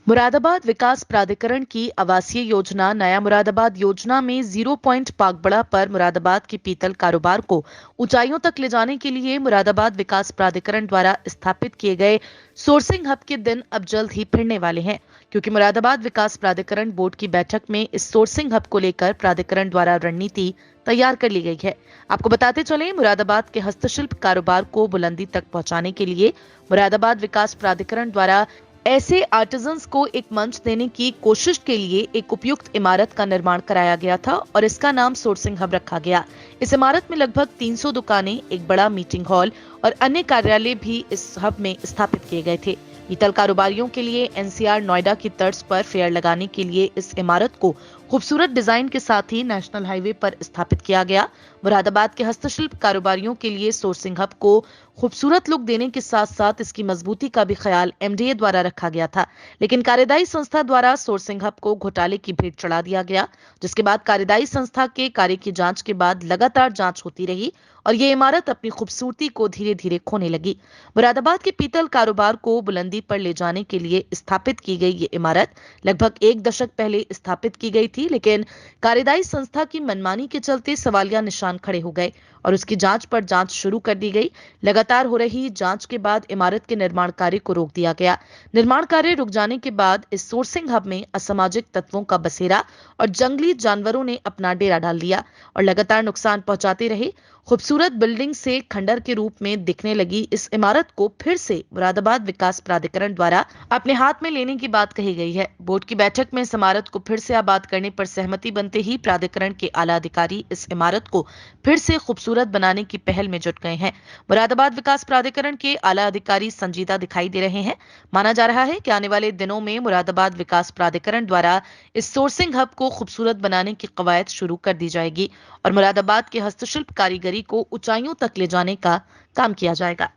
मुरादाबाद विकास प्राधिकरण की आवासीय योजना नया मुरादाबाद योजना में 0 पॉइंट पागबड़ा पर मुरादाबाद के पीतल कारोबार को ऊंचाइयों तक ले जाने के लिए मुरादाबाद विकास प्राधिकरण द्वारा स्थापित किए गए सोर्सिंग हब के दिन अब जल्द ही फिरने वाले हैं, क्योंकि मुरादाबाद विकास प्राधिकरण बोर्ड की बैठक में इस सोर्सिंग हब को लेकर प्राधिकरण द्वारा रणनीति तैयार कर ली गई है। आपको बताते चले, मुरादाबाद के हस्तशिल्प कारोबार को बुलंदी तक पहुंचाने के लिए मुरादाबाद विकास प्राधिकरण द्वारा ऐसे आर्टिजन्स को एक मंच देने की कोशिश के लिए एक उपयुक्त इमारत का निर्माण कराया गया था और इसका नाम सोर्सिंग हब रखा गया। इस इमारत में लगभग 300 दुकानें, एक बड़ा मीटिंग हॉल और अन्य कार्यालय भी इस हब में स्थापित किए गए थे। पीतल कारोबारियों के लिए एनसीआर नोएडा की तर्ज पर फेयर लगाने के लिए इस इमारत को खूबसूरत डिजाइन के साथ ही नेशनल हाईवे पर स्थापित किया गया। मुरादाबाद के हस्तशिल्प कारोबारियों के लिए सोर्सिंग हब को खूबसूरत लुक देने के साथ साथ इसकी मजबूती का भी ख्याल एमडीए द्वारा रखा गया था, लेकिन कार्यदायी संस्था द्वारा सोर्सिंग हब को घोटाले की भेंट चढ़ा दिया गया, जिसके बाद कार्यदायी संस्था के कार्य की जांच के बाद लगातार जांच होती रही और ये इमारत अपनी खूबसूरती को धीरे धीरे खोने लगी। मुरादाबाद के पीतल कारोबार को बुलंदी पर ले जाने के लिए स्थापित की गई ये इमारत लगभग 1 दशक पहले स्थापित की गई थी, लेकिन कार्यदायी संस्था की मनमानी के चलते सवालिया निशान खड़े हो गए और उसकी जांच पर जांच शुरू कर दी गई। लगातार हो रही जांच के बाद इमारत के निर्माण कार्य को रोक दिया गया। निर्माण कार्य रुक जाने के बाद इस सोर्सिंग हब में असामाजिक तत्वों का बसेरा और जंगली जानवरों ने अपना डेरा डाल दिया और लगातार नुकसान पहुंचाते रहे। खूबसूरत बिल्डिंग से खंडर के रूप में दिखने लगी इस इमारत को फिर से मुरादाबाद विकास प्राधिकरण द्वारा अपने हाथ में लेने की बात कही गई है। बोर्ड की बैठक में इस इमारत को फिर से आबाद करने पर सहमति बनते ही प्राधिकरण के आला अधिकारी इस इमारत को फिर से खूबसूरत बनाने की पहल में जुट गए हैं। मुरादाबाद विकास प्राधिकरण के आला अधिकारी संजीदा दिखाई दे रहे हैं। माना जा रहा है कि आने वाले दिनों में मुरादाबाद विकास प्राधिकरण द्वारा इस सोर्सिंग हब को खूबसूरत बनाने की कवायद शुरू कर दी जाएगी और मुरादाबाद के हस्तशिल्प कारीगरी को ऊंचाइयों तक ले जाने का काम किया जाएगा।